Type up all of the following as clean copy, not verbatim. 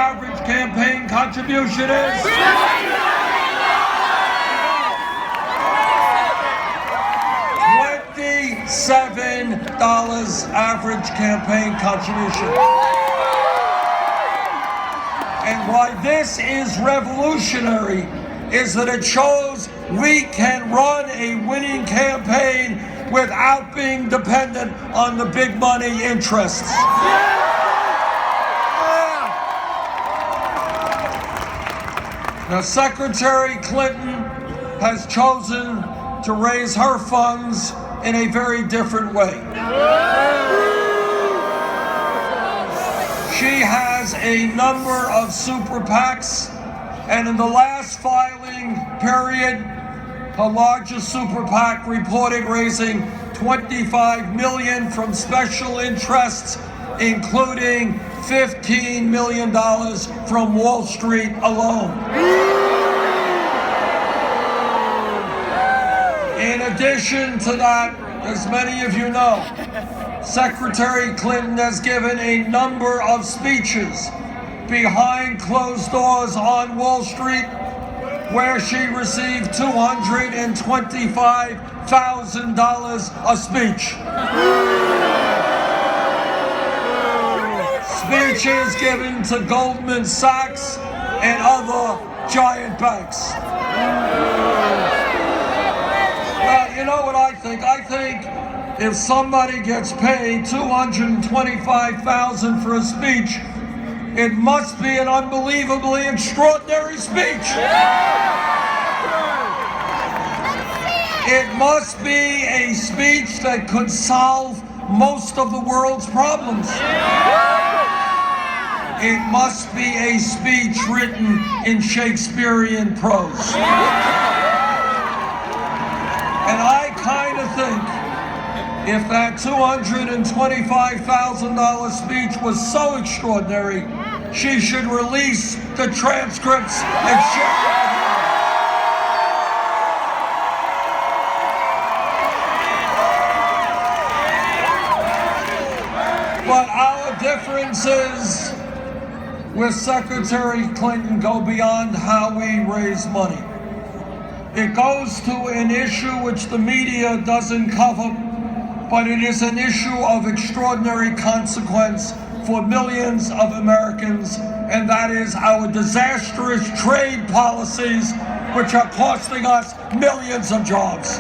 average campaign contribution is? $27 average campaign contribution. And why this is revolutionary is that it shows we can run a winning campaign without being dependent on the big money interests. Now, Secretary Clinton has chosen to raise her funds in a very different way. She has a number of super PACs, and in the last filing period, her largest super PAC reported raising $25 million from special interests, including $15 million from Wall Street alone. In addition to that, as many of you know, Secretary Clinton has given a number of speeches behind closed doors on Wall Street where she received $225,000 a speech. Speeches given to Goldman Sachs and other giant banks. Well, you know what I think? I think if somebody gets paid $225,000 for a speech, it must be an unbelievably extraordinary speech. It must be a speech that could solve most of the world's problems. It must be a speech written in Shakespearean prose. And I kind of think if that $225,000 speech was so extraordinary, she should release the transcripts and share them. But our differences with Secretary Clinton go beyond how we raise money. It goes to an issue which the media doesn't cover, but it is an issue of extraordinary consequence for millions of Americans, and that is our disastrous trade policies, which are costing us millions of jobs.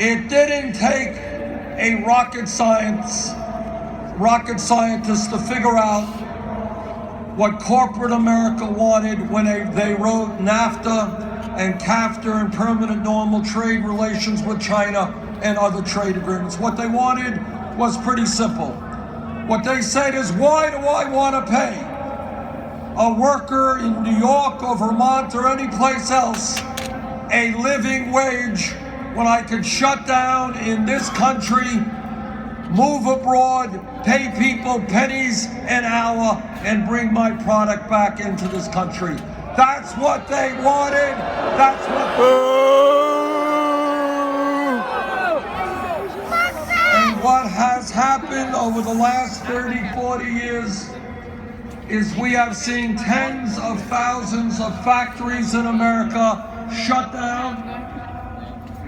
It didn't take a rocket scientist to figure out what corporate America wanted when they wrote NAFTA and CAFTA and permanent normal trade relations with China and other trade agreements. What they wanted was pretty simple. What they said is, why do I want to pay a worker in New York or Vermont or any place else a living wage when I could shut down in this country, move abroad, pay people pennies an hour, and bring my product back into this country? That's what they wanted. That's what. And what has happened over the last 30, 40 years is we have seen tens of thousands of factories in America shut down.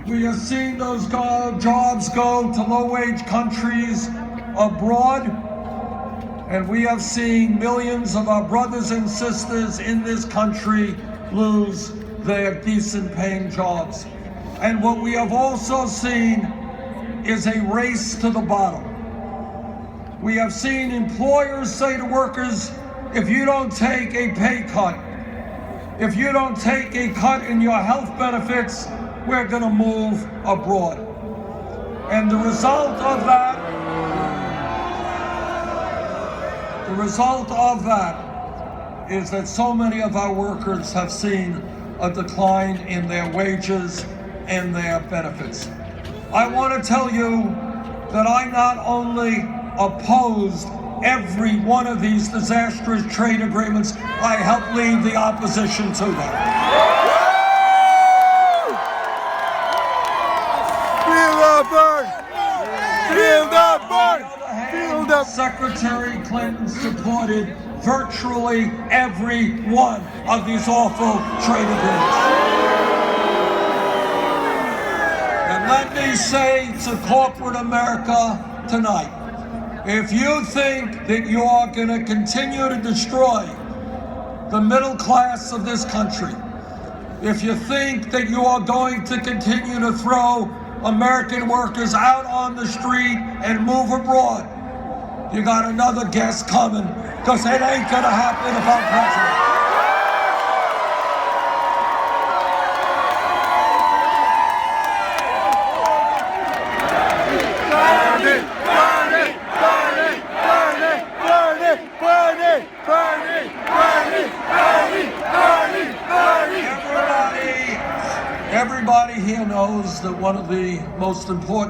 We have seen those jobs go to low-wage countries abroad. And we have seen millions of our brothers and sisters in this country lose their decent-paying jobs. And what we have also seen is a race to the bottom. We have seen employers say to workers, if you don't take a pay cut, if you don't take a cut in your health benefits, we're going to move abroad. And the result of that is that so many of our workers have seen a decline in their wages and their benefits. I want to tell you that I not only opposed every one of these disastrous trade agreements, I helped lead the opposition to them. Feel the burn! Feel the burn! up. Secretary Clinton supported virtually every one of these awful trade agreements. And let me say to corporate America tonight, if you think that you are going to continue to destroy the middle class of this country, if you think that you are going to continue to throw American workers out on the street and move abroad, you got another guess coming, because it ain't going to happen if I'm president. Everybody here knows that one of the most important